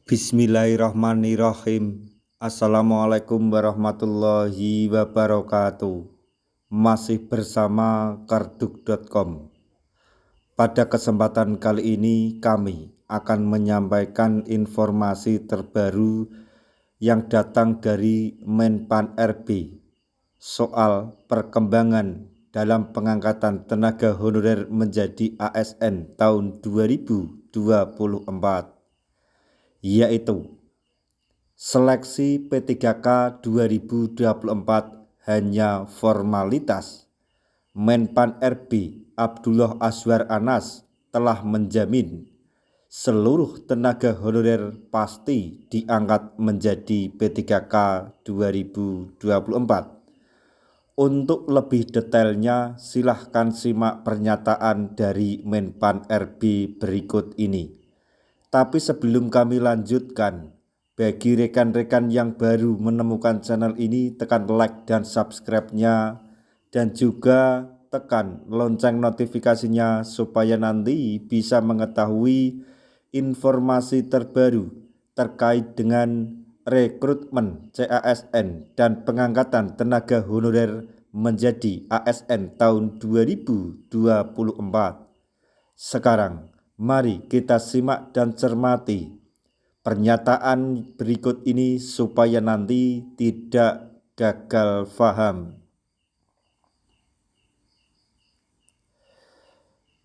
Bismillahirrahmanirrahim. Assalamualaikum warahmatullahi wabarakatuh. Masih bersama karduk.com. Pada kesempatan kali ini kami akan menyampaikan informasi terbaru yang datang dari Menpan RB soal perkembangan dalam pengangkatan tenaga honorer menjadi ASN tahun 2024. Yaitu seleksi P3K 2024 hanya formalitas. Menpan RB Abdullah Azwar Anas telah menjamin seluruh tenaga honorer pasti diangkat menjadi P3K 2024. Untuk lebih detailnya silahkan simak pernyataan dari Menpan RB berikut ini. Tapi sebelum kami lanjutkan, bagi rekan-rekan yang baru menemukan channel ini, tekan like dan subscribe-nya, dan juga tekan lonceng notifikasinya supaya nanti bisa mengetahui informasi terbaru terkait dengan rekrutmen CASN dan pengangkatan tenaga honorer menjadi ASN tahun 2024. Sekarang mari kita simak dan cermati pernyataan berikut ini supaya nanti tidak gagal paham.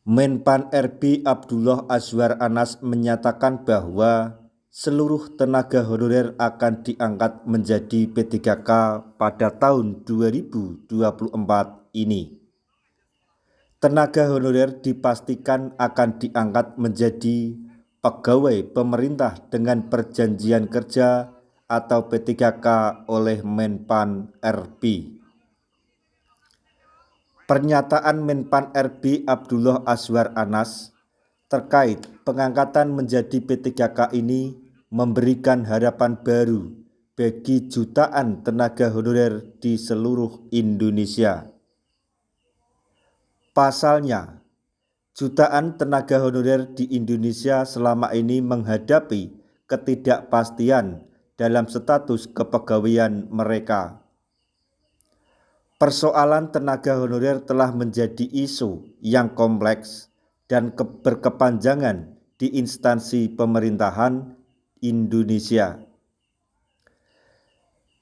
Menpan RB Abdullah Azwar Anas menyatakan bahwa seluruh tenaga honorer akan diangkat menjadi P3K pada tahun 2024 ini. Tenaga honorer dipastikan akan diangkat menjadi pegawai pemerintah dengan perjanjian kerja atau P3K oleh Menpan RB. Pernyataan Menpan RB Abdullah Azwar Anas terkait pengangkatan menjadi P3K ini memberikan harapan baru bagi jutaan tenaga honorer di seluruh Indonesia. Pasalnya, jutaan tenaga honorer di Indonesia selama ini menghadapi ketidakpastian dalam status kepegawaian mereka. Persoalan tenaga honorer telah menjadi isu yang kompleks dan berkepanjangan di instansi pemerintahan Indonesia.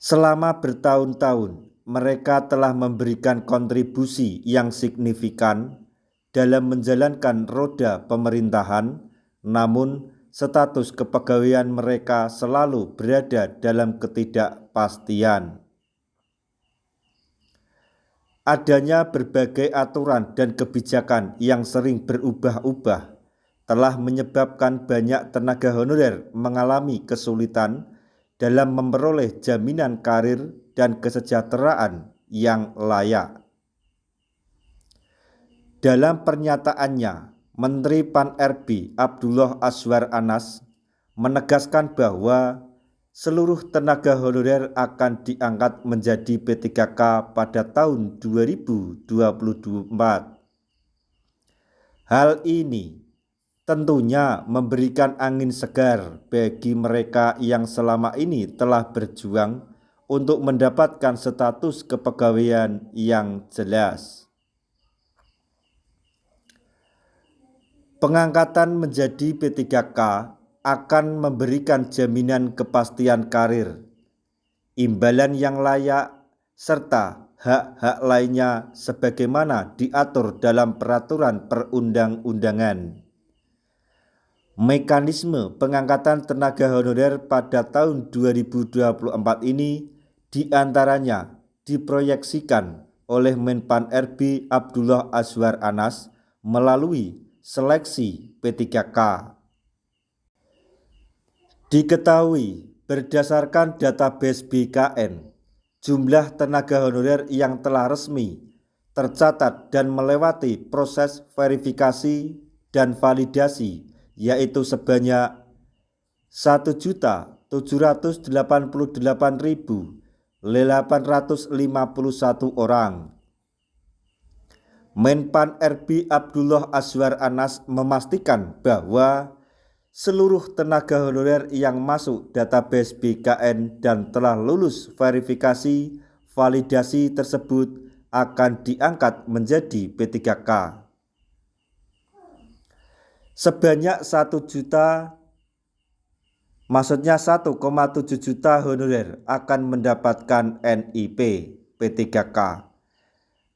Selama bertahun-tahun, mereka telah memberikan kontribusi yang signifikan dalam menjalankan roda pemerintahan, namun status kepegawaian mereka selalu berada dalam ketidakpastian. Adanya berbagai aturan dan kebijakan yang sering berubah-ubah telah menyebabkan banyak tenaga honorer mengalami kesulitan dalam memperoleh jaminan karir dan kesejahteraan yang layak. Dalam pernyataannya, Menteri Pan RB Abdullah Azwar Anas menegaskan bahwa seluruh tenaga honorer akan diangkat menjadi P3K pada tahun 2024. Hal ini tentunya memberikan angin segar bagi mereka yang selama ini telah berjuang untuk mendapatkan status kepegawaian yang jelas. Pengangkatan menjadi P3K akan memberikan jaminan kepastian karir, imbalan yang layak, serta hak-hak lainnya sebagaimana diatur dalam peraturan perundang-undangan. Mekanisme pengangkatan tenaga honorer pada tahun 2024 ini diantaranya diproyeksikan oleh Menpan RB Abdullah Azwar Anas melalui seleksi P3K. Diketahui berdasarkan database BKN, jumlah tenaga honorer yang telah resmi tercatat dan melewati proses verifikasi dan validasi yaitu sebanyak 1.788.851 orang. Menpan RB Abdullah Azwar Anas memastikan bahwa seluruh tenaga honorer yang masuk database BKN dan telah lulus verifikasi validasi tersebut akan diangkat menjadi P3K. Sebanyak 1,7 juta honorer akan mendapatkan NIP P3K.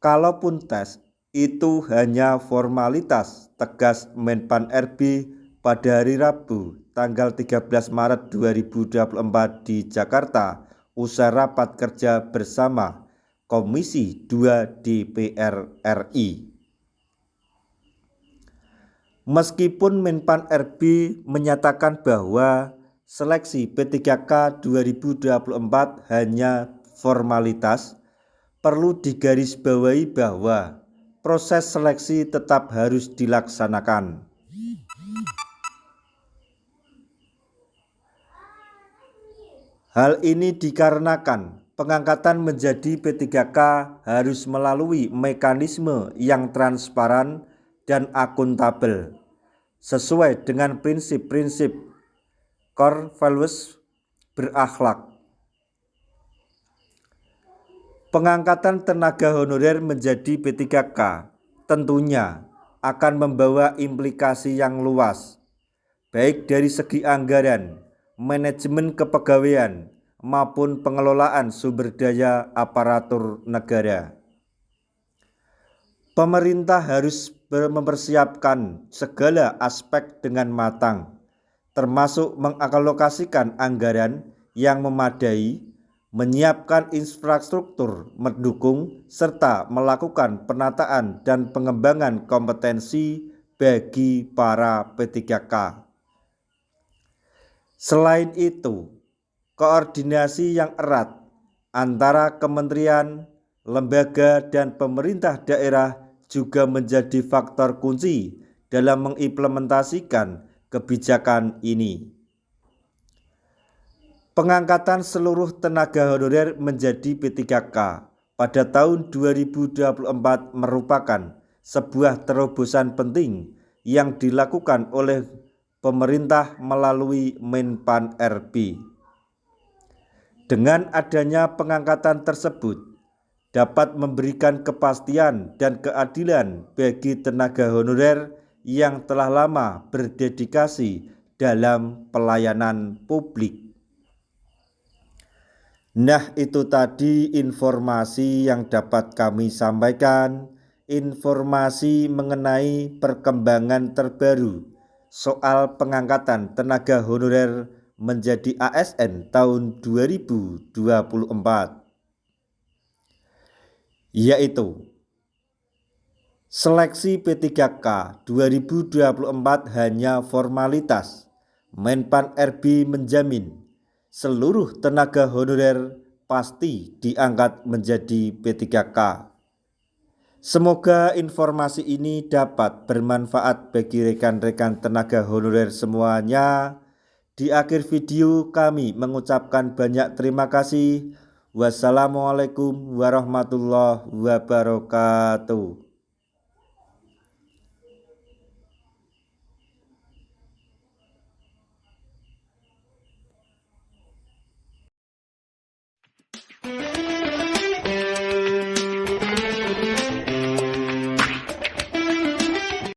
Kalaupun tes, itu hanya formalitas, tegas Menpan RB pada hari Rabu tanggal 13 Maret 2024 di Jakarta usai rapat kerja bersama Komisi 2 DPR RI. Meskipun Menpan RB menyatakan bahwa seleksi P3K 2024 hanya formalitas, perlu digarisbawahi bahwa proses seleksi tetap harus dilaksanakan. Hal ini dikarenakan pengangkatan menjadi P3K harus melalui mekanisme yang transparan dan akuntabel, sesuai dengan prinsip-prinsip core values berakhlak. Pengangkatan tenaga honorer menjadi P3K tentunya akan membawa implikasi yang luas, baik dari segi anggaran, manajemen kepegawaian, maupun pengelolaan sumber daya aparatur negara. Pemerintah harus mempersiapkan segala aspek dengan matang, termasuk mengalokasikan anggaran yang memadai, menyiapkan infrastruktur mendukung, serta melakukan penataan dan pengembangan kompetensi bagi para P3K. Selain itu, koordinasi yang erat antara kementerian, lembaga, dan pemerintah daerah juga menjadi faktor kunci dalam mengimplementasikan kebijakan ini. Pengangkatan seluruh tenaga honorer menjadi P3K pada tahun 2024 merupakan sebuah terobosan penting yang dilakukan oleh pemerintah melalui Menpan RB. Dengan adanya pengangkatan tersebut dapat memberikan kepastian dan keadilan bagi tenaga honorer yang telah lama berdedikasi dalam pelayanan publik. Nah, itu tadi informasi yang dapat kami sampaikan, informasi mengenai perkembangan terbaru soal pengangkatan tenaga honorer menjadi ASN tahun 2024, yaitu seleksi P3K 2024 hanya formalitas. Menpan RB menjamin seluruh tenaga honorer pasti diangkat menjadi P3K. Semoga informasi ini dapat bermanfaat bagi rekan-rekan tenaga honorer semuanya. Di akhir video kami mengucapkan banyak terima kasih. Wassalamualaikum warahmatullahi wabarakatuh.